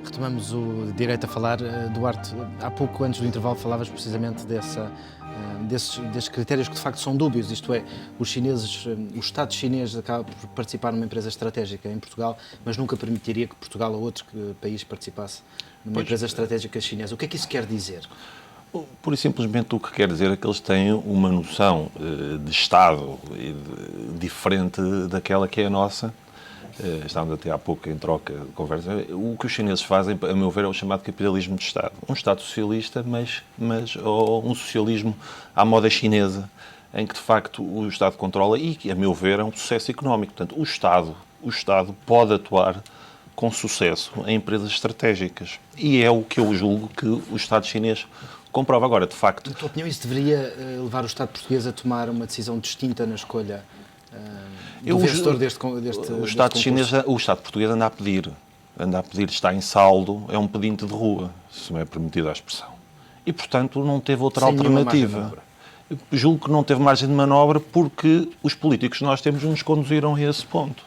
Retomamos o direito a falar. Duarte, há pouco, antes do intervalo, falavas precisamente desses critérios que de facto são dúbios, isto é, os chineses, o Estado chinês acaba por participar numa empresa estratégica em Portugal, mas nunca permitiria que Portugal ou outro país participasse numa empresa estratégica chinesa. O que é que isso quer dizer? Pura e simplesmente o que quer dizer é que eles têm uma noção de Estado diferente daquela que é a nossa. Estávamos até há pouco em troca de conversa. O que os chineses fazem, a meu ver, é o chamado capitalismo de Estado. Um Estado socialista, ou um socialismo à moda chinesa, em que, de facto, o Estado controla e, a meu ver, é um sucesso económico. Portanto, o Estado pode atuar com sucesso em empresas estratégicas. E é o que eu julgo que o Estado chinês comprova. Agora, de facto... Na tua opinião, isso deveria levar o Estado português a tomar uma decisão distinta na escolha do vencedor deste O Estado português anda a pedir, está em saldo, é um pedinte de rua, se me é permitida a expressão. E, portanto, não teve outra alternativa. Julgo que não teve margem de manobra porque os políticos que nós temos nos conduziram a esse ponto.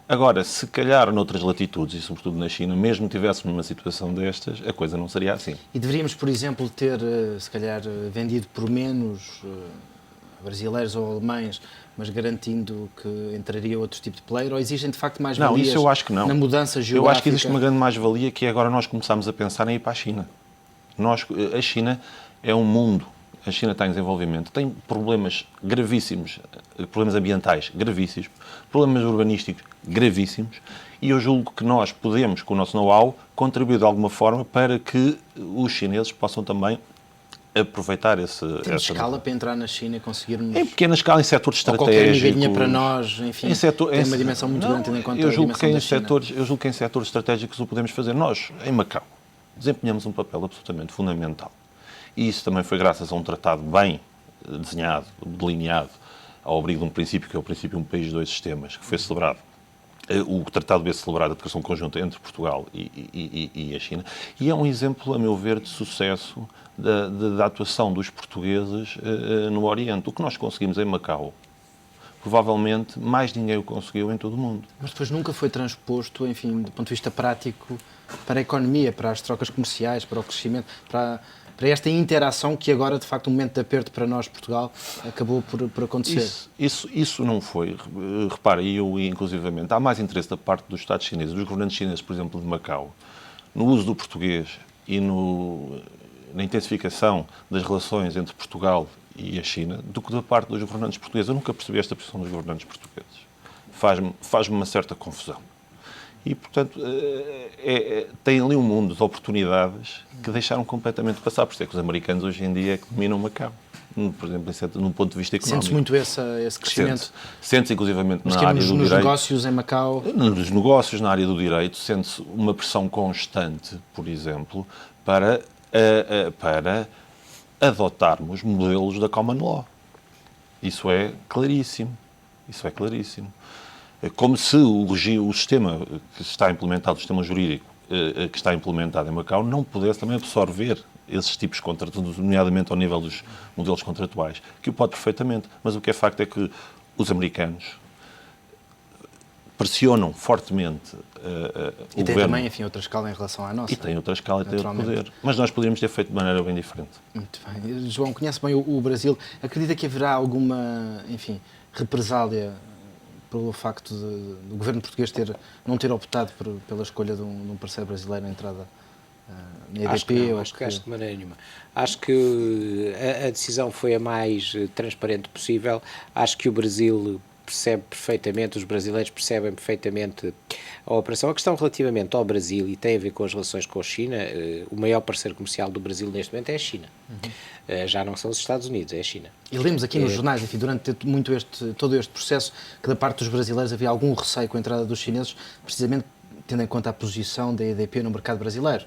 Agora, se calhar noutras latitudes, e sobretudo na China, mesmo tivéssemos uma situação destas, a coisa não seria assim. E deveríamos, por exemplo, ter, se calhar, vendido por menos brasileiros ou alemães, mas garantindo que entraria outro tipo de player, ou existem de facto mais valias eu acho que não. Na mudança geográfica? Eu acho que existe uma grande mais-valia que é agora nós começamos a pensar em ir para a China. A China é um mundo. A China está em desenvolvimento, tem problemas gravíssimos, problemas ambientais gravíssimos, problemas urbanísticos gravíssimos, e eu julgo que nós podemos, com o nosso know-how, contribuir de alguma forma para que os chineses possam também aproveitar Temos escala para entrar na China e conseguirmos... Em pequena escala, em setores estratégicos... Qualquer migalhinha para nós, enfim, tem uma dimensão muito grande, tendo em conta a dimensão da China. Eu julgo que em setores estratégicos o podemos fazer. Nós, em Macau, desempenhamos um papel absolutamente fundamental. E isso também foi graças a um tratado bem desenhado, delineado, ao abrigo de um princípio, que é o princípio de um país, dois sistemas, que foi celebrado. O tratado veio celebrado a declaração conjunta entre Portugal e a China. E é um exemplo, a meu ver, de sucesso da atuação dos portugueses no Oriente. O que nós conseguimos em Macau, provavelmente mais ninguém o conseguiu em todo o mundo. Mas depois nunca foi transposto, enfim, do ponto de vista prático, para a economia, para as trocas comerciais, para o crescimento, para esta interação que agora, de facto, um momento de aperto para nós, Portugal, acabou por acontecer. Isso não foi. Repara, inclusivamente, há mais interesse da parte dos Estados chineses, dos governantes chineses, por exemplo, de Macau, no uso do português e na intensificação das relações entre Portugal e a China, do que da parte dos governantes portugueses. Eu nunca percebi esta posição dos governantes portugueses. Faz-me uma certa confusão. E, portanto, tem ali um mundo de oportunidades que deixaram completamente passar. Por isso é que os americanos hoje em dia dominam Macau. Por exemplo, num ponto de vista económico. Sente-se muito esse crescimento? Sente-se, inclusivamente, na área do direito. Nos negócios em Macau? Nos negócios, na área do direito, sente-se uma pressão constante, por exemplo, para adotarmos modelos da common law. Isso é claríssimo. É como se o sistema que está implementado, o sistema jurídico que está implementado em Macau, não pudesse também absorver esses tipos de contratos, nomeadamente ao nível dos modelos contratuais, que o pode perfeitamente. Mas o que é facto é que os americanos pressionam fortemente o governo. E tem também, enfim, outra escala em relação à nossa. E tem outra escala e tem outro poder. Mas nós poderíamos ter feito de maneira bem diferente. Muito bem. João, conhece bem o Brasil. Acredita que haverá alguma, enfim, represália pelo facto do governo português não ter optado pela escolha de um parceiro brasileiro na entrada na EDP? Acho que de maneira nenhuma. Acho que a decisão foi a mais transparente possível. Acho que o Brasil percebe perfeitamente, os brasileiros percebem perfeitamente a operação. A questão relativamente ao Brasil, e tem a ver com as relações com a China, o maior parceiro comercial do Brasil neste momento é a China. Já não são os Estados Unidos, é a China. E lemos aqui nos jornais, enfim, durante todo este processo, que da parte dos brasileiros havia algum receio com a entrada dos chineses, precisamente tendo em conta a posição da EDP no mercado brasileiro.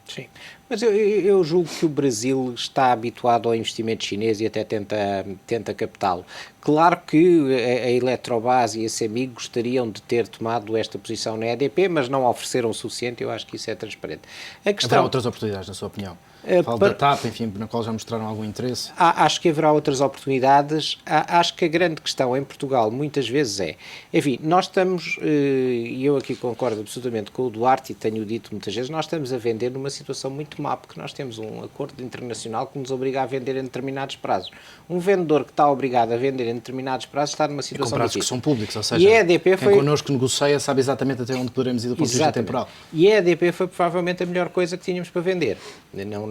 Sim, Mas eu julgo que o Brasil está habituado ao investimento chinês e até tenta captá-lo. Claro que a Eletrobras e a CEMIG gostariam de ter tomado esta posição na EDP, mas não ofereceram o suficiente, eu acho que isso é transparente. Haverá outras oportunidades, na sua opinião? Falo da TAP, enfim, na qual já mostraram algum interesse. Acho que haverá outras oportunidades. Acho que a grande questão em Portugal, muitas vezes, enfim, nós estamos, e eu aqui concordo absolutamente com o Duarte, e tenho dito muitas vezes, nós estamos a vender numa situação muito má, porque nós temos um acordo internacional que nos obriga a vender em determinados prazos. Um vendedor que está obrigado a vender em determinados prazos está numa situação prazos difícil. Que são públicos, ou seja, e a EDP quem connosco negocia sabe exatamente até onde poderemos ir do ponto de vista temporal. E a EDP foi provavelmente a melhor coisa que tínhamos para vender.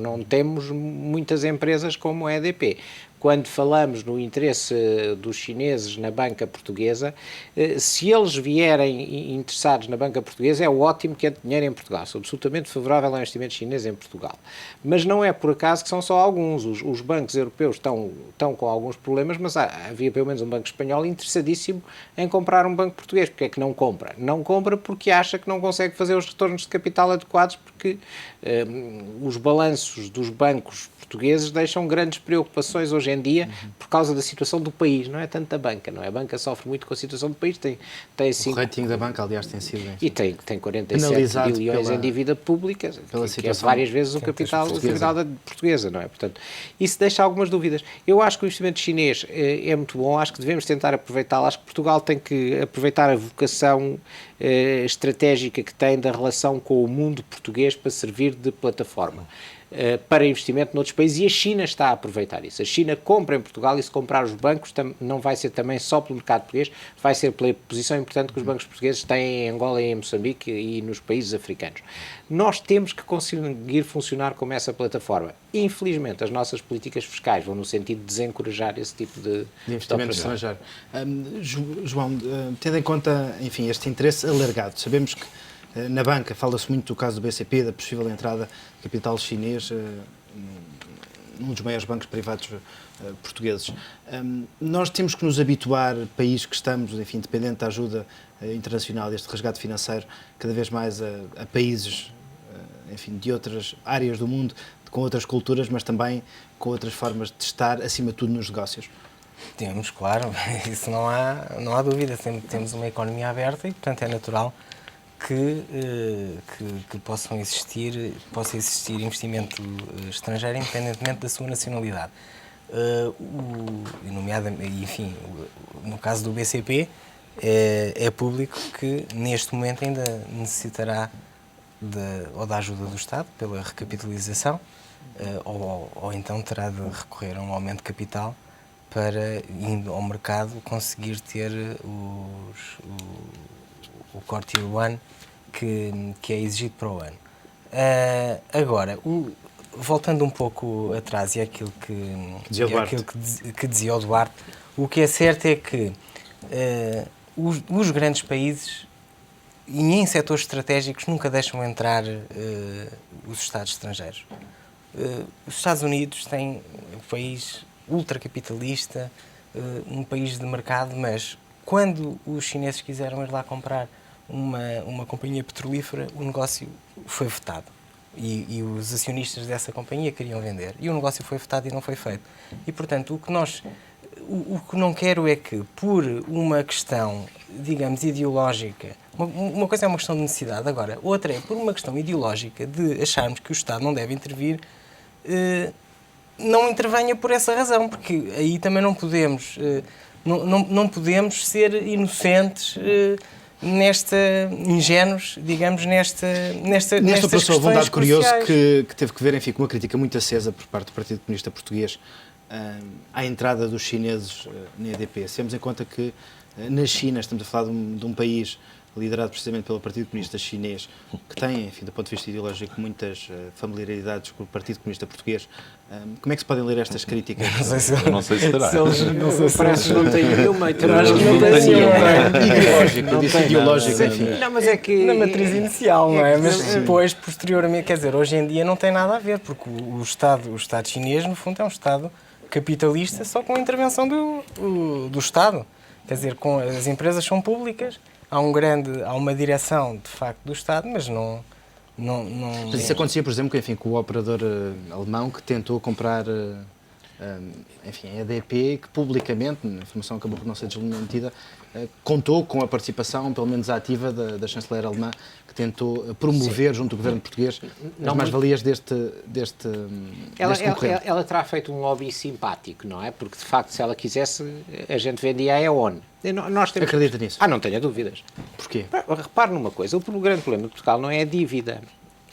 Não temos muitas empresas como a EDP. Quando falamos no interesse dos chineses na banca portuguesa, se eles vierem interessados na banca portuguesa, é ótimo que entre dinheiro em Portugal. Sou absolutamente favorável ao investimento chinês em Portugal. Mas não é por acaso que são só alguns. Os bancos europeus estão com alguns problemas, mas havia pelo menos um banco espanhol interessadíssimo em comprar um banco português. Porque é que não compra? Não compra porque acha que não consegue fazer os retornos de capital adequados, porque os balanços dos bancos portugueses deixam grandes preocupações hoje em dia por causa da situação do país, não é tanto da banca, não é? A banca sofre muito com a situação do país, tem o rating da banca, aliás, tem sido... Enfim, e tem 47 bilhões em dívida pública, que é várias vezes o capital da portuguesa, não é? Portanto, isso deixa algumas dúvidas. Eu acho que o investimento chinês é muito bom, acho que devemos tentar aproveitá-lo, acho que Portugal tem que aproveitar a vocação estratégica que tem da relação com o mundo português para servir de plataforma para investimento noutros países, e a China está a aproveitar isso. A China compra em Portugal, e se comprar os bancos não vai ser também só pelo mercado português, vai ser pela posição importante que os bancos portugueses têm em Angola, em Moçambique e nos países africanos. Nós temos que conseguir funcionar como essa plataforma. Infelizmente, as nossas políticas fiscais vão no sentido de desencorajar esse tipo de investimento estrangeiro. João, tendo em conta, enfim, este interesse alargado, sabemos que na banca fala-se muito do caso do BCP, da possível entrada de capital chinês num dos maiores bancos privados portugueses. Nós temos que nos habituar, país que estamos, enfim, dependente da ajuda internacional, deste resgate financeiro, cada vez mais a países, enfim, de outras áreas do mundo, com outras culturas, mas também com outras formas de estar, acima de tudo, nos negócios. Temos, claro, isso não há dúvida. Temos uma economia aberta e, portanto, é natural que possa existir investimento estrangeiro independentemente da sua nacionalidade. Enfim, no caso do BCP, é público que neste momento ainda necessitará ou da ajuda do Estado pela recapitalização, ou então terá de recorrer a um aumento de capital para, indo ao mercado, conseguir ter o Core Tier 1 que é exigido para o ano. Agora, voltando um pouco atrás e àquilo que dizia o Duarte, o que é certo é que os grandes países, e em setores estratégicos, nunca deixam entrar os Estados estrangeiros. Os Estados Unidos têm um país ultracapitalista, um país de mercado, mas quando os chineses quiseram ir lá comprar uma companhia petrolífera, o negócio foi vetado. E os acionistas dessa companhia queriam vender. E o negócio foi vetado e não foi feito. E, portanto, o que não quero é que, por uma questão, digamos, ideológica, uma coisa é uma questão de necessidade, agora, outra é por uma questão ideológica de acharmos que o Estado não deve intervir, não intervenha por essa razão, porque aí também não podemos, não podemos ser inocentes, ingênuos, digamos, nestas passou a vontade curioso cruciais. que teve que ver, enfim, com uma crítica muito acesa por parte do Partido Comunista Português à entrada dos chineses na EDP. Se temos em conta que na China estamos a falar de um país liderado precisamente pelo Partido Comunista Chinês, que tem, enfim, do ponto de vista ideológico, muitas familiaridades com o Partido Comunista Português. Como é que se podem ler estas críticas? Não sei se terá. Parece que não tem nenhuma. Eu acho que não tem nenhuma. Ideológico, enfim. Não, mas é que... Na matriz inicial, não é? Mas depois, posteriormente, quer dizer, hoje em dia não tem nada a ver, porque o Estado chinês, no fundo, é um Estado capitalista, só com a intervenção do Estado. Quer dizer, as empresas são públicas, há uma direção, de facto, do Estado, mas não Mas isso acontecia, por exemplo, com o operador alemão que tentou comprar a EDP, que publicamente, a informação acabou por não ser desmentida, contou com a participação, pelo menos ativa, da chanceler alemã, que tentou promover junto do governo português as mais-valias deste concorrente. Ela terá feito um lobby simpático, não é? Porque, de facto, se ela quisesse, a gente vendia a E.ON. Acredita nisso? Não tenha dúvidas. Porquê? Repare numa coisa, o grande problema de Portugal não é a dívida,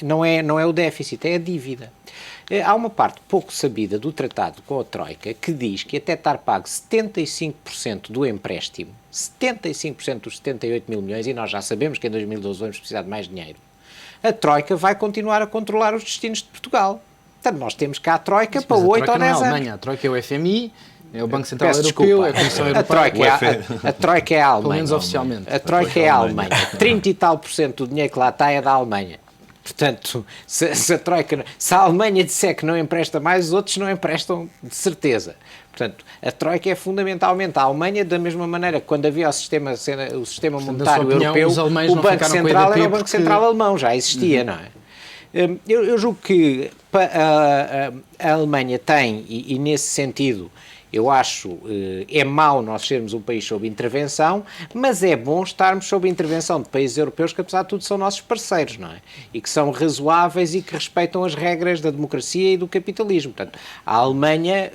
não é o déficit, é a dívida. Há uma parte pouco sabida do tratado com a Troika que diz que até estar pago 75% do empréstimo, 75% dos 78 mil milhões, e nós já sabemos que em 2012 vamos precisar de mais dinheiro, a Troika vai continuar a controlar os destinos de Portugal. Portanto, nós temos cá a Troika para 8 ou 10 anos. Alemanha. A Troika é o FMI, é o Banco Central Europeu, é a Comissão Europeia. A Troika é a Alemanha. Pelo menos oficialmente. A Troika é a Alemanha. 30 e tal % do dinheiro que lá está é da Alemanha. Portanto, se a Alemanha disser que não empresta mais, os outros não emprestam de certeza. Portanto, a Troika é fundamentalmente a Alemanha, da mesma maneira que quando havia o sistema monetário europeu, o Banco Central era o Banco Central alemão, já existia, não é? Eu julgo que a Alemanha tem, e nesse sentido, eu acho, é mau nós sermos um país sob intervenção, mas é bom estarmos sob intervenção de países europeus que, apesar de tudo, são nossos parceiros, não é? E que são razoáveis e que respeitam as regras da democracia e do capitalismo. Portanto, a Alemanha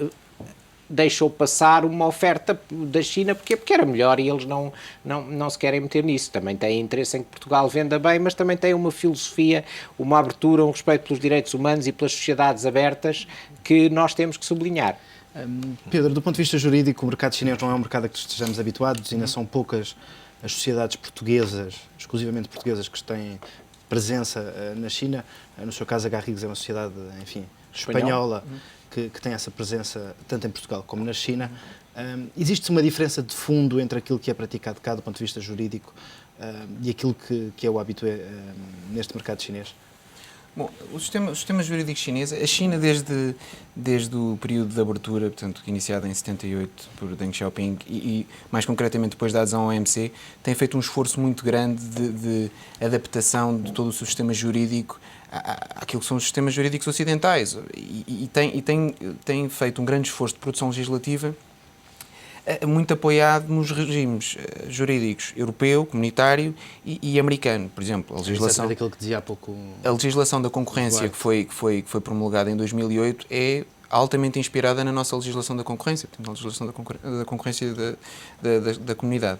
deixou passar uma oferta da China porque era melhor e eles não se querem meter nisso. Também têm interesse em que Portugal venda bem, mas também têm uma filosofia, uma abertura, um respeito pelos direitos humanos e pelas sociedades abertas que nós temos que sublinhar. Pedro, do ponto de vista jurídico, o mercado chinês não é um mercado a que estejamos habituados, ainda são poucas as sociedades portuguesas, exclusivamente portuguesas, que têm presença na China. No seu caso, a Garrigues é uma sociedade, enfim, espanhola, que tem essa presença tanto em Portugal como na China. Existe uma diferença de fundo entre aquilo que é praticado cá do ponto de vista jurídico e aquilo que é o habitué neste mercado chinês? Bom, o sistema jurídico chinês, a China desde o período de abertura, portanto, iniciado em 78 por Deng Xiaoping e mais concretamente depois da adesão ao OMC, tem feito um esforço muito grande de adaptação de todo o seu sistema jurídico àquilo que são os sistemas jurídicos ocidentais e tem feito um grande esforço de produção legislativa muito apoiado nos regimes jurídicos europeu, comunitário e americano. Por exemplo, a legislação daquilo que dizia há pouco. A legislação da concorrência que foi promulgada em 2008 é altamente inspirada na nossa legislação da concorrência, portanto, na legislação da concorrência da comunidade.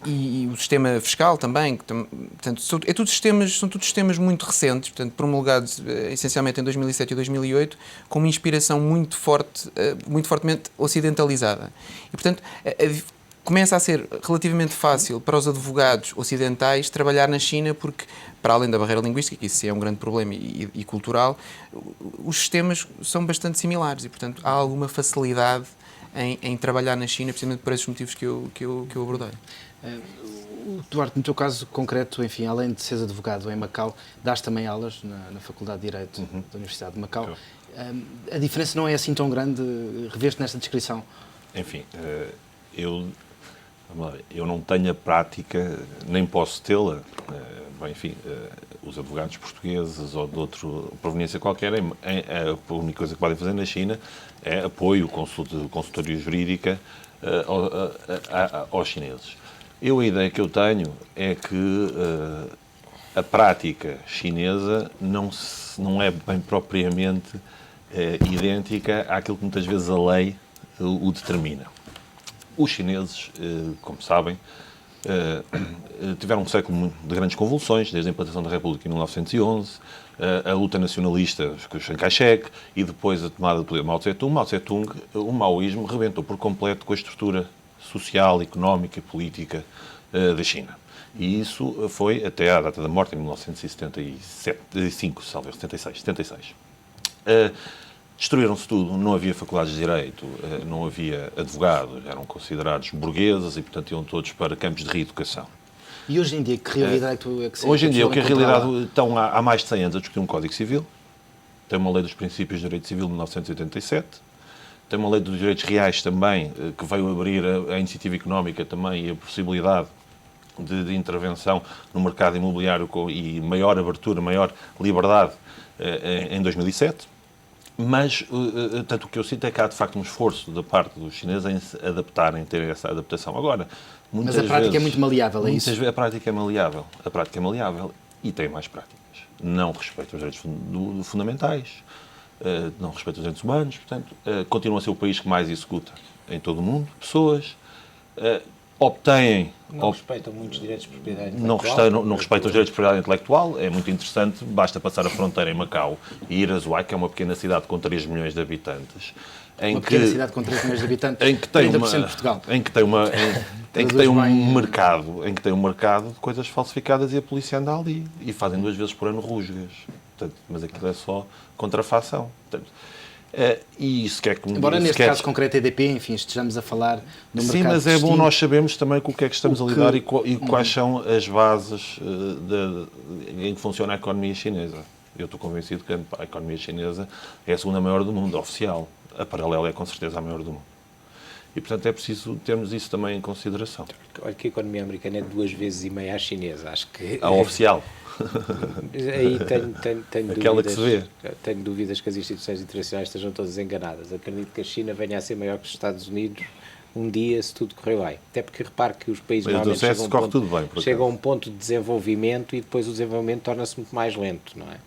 E o sistema fiscal também, portanto, são todos sistemas muito recentes, portanto, promulgados essencialmente em 2007 e 2008, com uma inspiração muito fortemente ocidentalizada. E, portanto, começa a ser relativamente fácil para os advogados ocidentais trabalhar na China porque, para além da barreira linguística, que isso é um grande problema e cultural, os sistemas são bastante similares e, portanto, há alguma facilidade em trabalhar na China, precisamente por esses motivos que eu abordei. Duarte, no teu caso concreto, enfim, além de seres advogado em Macau, dás também aulas na Faculdade de Direito da Universidade de Macau. A diferença não é assim tão grande, reveste nesta descrição? Enfim, eu não tenho a prática, nem posso tê-la. Enfim, os advogados portugueses ou de outra proveniência qualquer, a única coisa que podem fazer na China é apoio, consultoria jurídica aos chineses. A ideia que eu tenho é que a prática chinesa não é bem propriamente idêntica àquilo que muitas vezes a lei o determina. Os chineses, como sabem, tiveram um século de grandes convulsões, desde a implantação da República em 1911, a luta nacionalista com Chiang Kai-shek e depois a tomada do poder de Mao Tse-tung. O maoísmo rebentou por completo com a estrutura social, económica e política da China. E isso foi até à data da morte, em 1976. Destruíram-se tudo, não havia faculdades de Direito, não havia advogados, eram considerados burgueses e, portanto, iam todos para campos de reeducação. E hoje em dia, que realidade é que se Hoje em dia, a realidade estão há mais de 100 anos a discutir um Código Civil, tem uma Lei dos Princípios de Direito Civil de 1987, tem uma Lei dos Direitos Reais também, que veio abrir a iniciativa económica também e a possibilidade de intervenção no mercado imobiliário e maior abertura, maior liberdade em 2007. Mas, tanto o que eu sinto é que há, de facto, um esforço da parte dos chineses em se adaptarem, ter essa adaptação. Agora, mas a prática é muito maleável, é isso? A prática é maleável. A prática é maleável e tem mais práticas. Não respeita os direitos fundamentais, não respeita os direitos humanos, portanto, continua a ser o país que mais executa em todo o mundo pessoas, obtêm... Não respeitam muitos direitos de propriedade intelectual. Não respeitam os direitos de propriedade intelectual, é muito interessante, basta passar a fronteira em Macau e ir a Zhuhai, que é uma pequena cidade com 3 milhões de habitantes. Uma pequena cidade com 3 milhões de habitantes, em que tem 30% de Portugal. Em que tem um mercado de coisas falsificadas e a polícia anda ali e fazem 2 vezes por ano rusgas. Portanto, mas aquilo é só contrafação. Portanto, e isso quer que... Embora neste caso concreto EDP, enfim, estejamos a falar do mercado. Sim, mas é bom distinto. nós sabermos também com o que é que estamos a lidar e quais são as bases em que funciona a economia chinesa. Eu estou convencido que a economia chinesa é a segunda maior do mundo, oficial. A paralela é com certeza a maior do mundo. E, portanto, é preciso termos isso também em consideração. Olha que a economia americana é 2,5 vezes à chinesa, acho que... A oficial. Aí tenho Aquela dúvidas, que se vê. tenho dúvidas que as instituições internacionais estejam todas enganadas. Acredito que a China venha a ser maior que os Estados Unidos um dia, se tudo correr bem. Até porque repare que os países normalmente chegam a um ponto de desenvolvimento e depois o desenvolvimento torna-se muito mais lento, não é?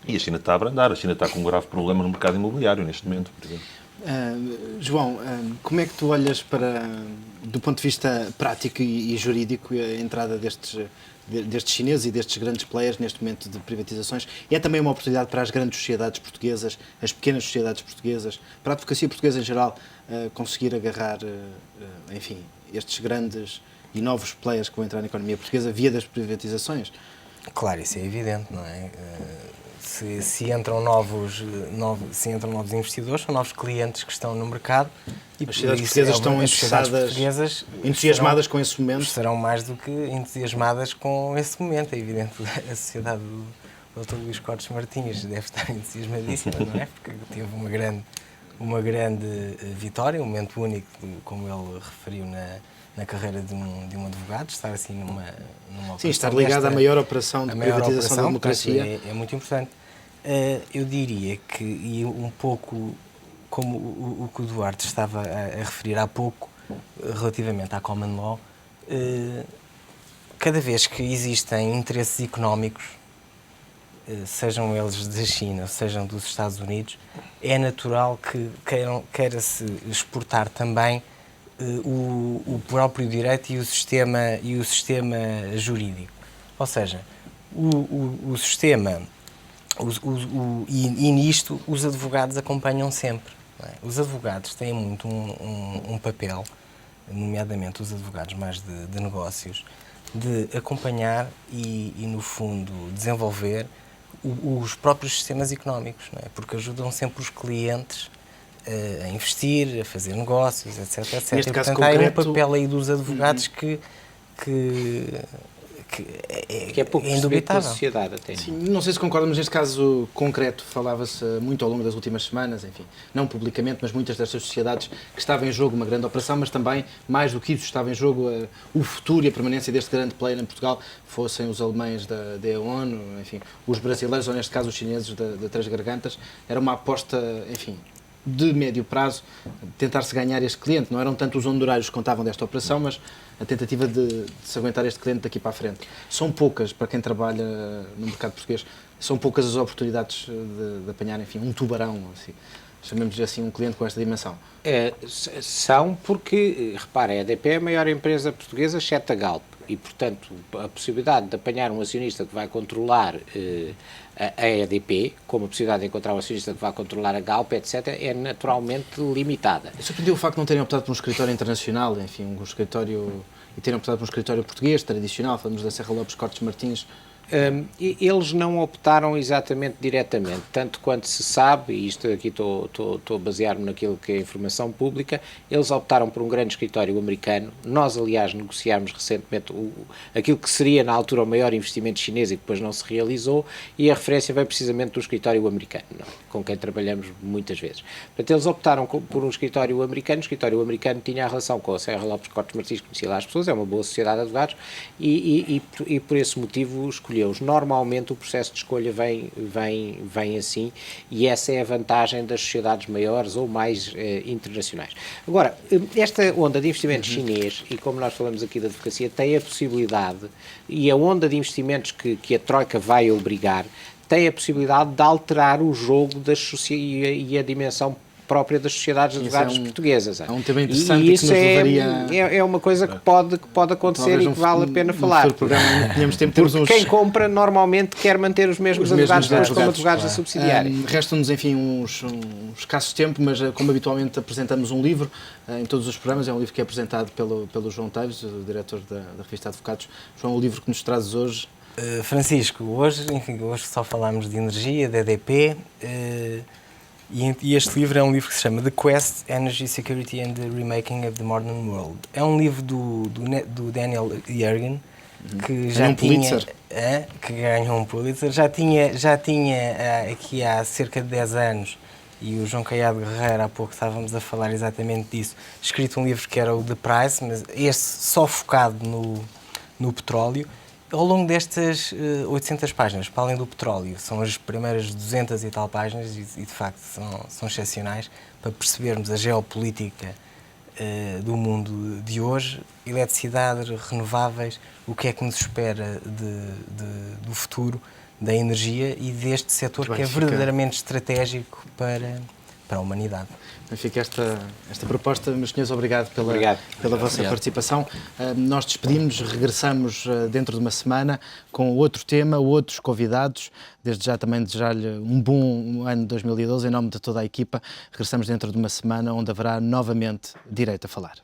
E a China está a abrandar. A China está com um grave problema no mercado imobiliário neste momento, por exemplo. João, como é que tu olhas para, do ponto de vista prático e jurídico, a entrada destes chineses e destes grandes players neste momento de privatizações? É também uma oportunidade para as grandes sociedades portuguesas, as pequenas sociedades portuguesas, para a advocacia portuguesa em geral, conseguir agarrar, enfim, estes grandes e novos players que vão entrar na economia portuguesa via das privatizações? Claro, isso é evidente, não é? Se entram novos investidores, são novos clientes que estão no mercado. E as sociedades portuguesas estão entusiasmadas com esse momento? Estarão mais do que entusiasmadas com esse momento. É evidente que a sociedade do Dr. Luís Cortes Martins deve estar entusiasmadíssima, não é? Porque teve uma grande vitória, um momento único, como ele referiu na carreira de um advogado, estar assim numa sim, estar ligado à maior operação de privatização da democracia. É muito importante. Eu diria que, e um pouco como o que o Duarte estava a referir há pouco, relativamente à Common Law, cada vez que existem interesses económicos, sejam eles da China, sejam dos Estados Unidos, é natural que queira-se exportar também o próprio direito e o sistema jurídico. Ou seja, o sistema, e nisto os advogados acompanham sempre. Não é? Os advogados têm muito um papel, nomeadamente os advogados mais de negócios, de acompanhar e, no fundo, desenvolver os próprios sistemas económicos, não é? Porque ajudam sempre os clientes a investir, a fazer negócios, etc. Neste e, caso portanto, concreto, há um papel aí dos advogados que é pouco percebido pela sociedade até. Sim, não sei se concorda, mas neste caso concreto falava-se muito ao longo das últimas semanas, enfim, não publicamente, mas muitas destas sociedades que estava em jogo uma grande operação, mas também, mais do que isso, estava em jogo o futuro e a permanência deste grande player em Portugal, fossem os alemães da ONU, enfim, os brasileiros, ou neste caso os chineses da Três Gargantas. Era uma aposta, enfim, de médio prazo, tentar-se ganhar este cliente. Não eram tanto os honorários que contavam desta operação, mas a tentativa de se aguentar este cliente daqui para a frente. São poucas, para quem trabalha no mercado português, são poucas as oportunidades de apanhar, enfim, um tubarão, assim, chamemos-lhe assim, um cliente com esta dimensão. São porque, repara, a EDP é a maior empresa portuguesa, exceto a Galp, e, portanto, a possibilidade de apanhar um acionista que vai controlar a EDP, como a possibilidade de encontrar um acionista que vai controlar a Galp, etc., é naturalmente limitada. Surpreendeu o facto de não terem optado por um escritório internacional, enfim, um escritório, e terem optado por um escritório português, tradicional, falamos da Serra Lopes Cortes Martins, Eles não optaram exatamente diretamente, tanto quanto se sabe, e isto aqui estou a basear-me naquilo que é informação pública, eles optaram por um grande escritório americano. Nós, aliás, negociámos recentemente aquilo que seria na altura o maior investimento chinês e que depois não se realizou, e a referência vem precisamente do escritório americano, não é? Com quem trabalhamos muitas vezes. Portanto, eles optaram por um escritório americano. O escritório americano tinha a relação com a Serra Lopes Cortes Martins, conhecia lá as pessoas, é uma boa sociedade de advogados, e por esse motivo escolheu. Normalmente o processo de escolha vem assim, e essa é a vantagem das sociedades maiores ou mais internacionais. Agora, esta onda de investimento chinês, e como nós falamos aqui da advocacia, tem a possibilidade, e a onda de investimentos que a Troika vai obrigar, tem a possibilidade de alterar o jogo e a dimensão própria das sociedades de advogados portuguesas. É um tema interessante e isso que nos levaria... é uma coisa que pode acontecer e que vale a pena falar. Porque quem compra normalmente quer manter os mesmos advogados como advogados da subsidiária. Restam-nos, enfim, uns escassos tempo, mas como habitualmente apresentamos um livro em todos os programas, é um livro que é apresentado pelo João Teves, o diretor da revista Advocados. João, o livro que nos trazes hoje... Francisco, hoje só falámos de energia, de EDP, e este livro é um livro que se chama The Quest, Energy Security and the Remaking of the Modern World. É um livro do Daniel Yergin, que já tinha... que ganhou um Pulitzer. Já tinha aqui há cerca de 10 anos, e o João Caiado Guerreiro, há pouco estávamos a falar exatamente disso, escrito um livro que era o The Price, mas este só focado no petróleo. Ao longo destas 800 páginas, para além do petróleo, são as primeiras 200 e tal páginas, e de facto são excepcionais, para percebermos a geopolítica do mundo de hoje, eletricidade, renováveis, o que é que nos espera do futuro da energia e deste setor que é verdadeiramente estratégico para a humanidade. Fica esta proposta. Meus senhores, obrigado pela vossa participação. Nós despedimos, regressamos dentro de uma semana com outro tema, outros convidados. Desde já também desejar-lhe um bom ano de 2012 em nome de toda a equipa. Regressamos dentro de uma semana onde haverá novamente Direito a Falar.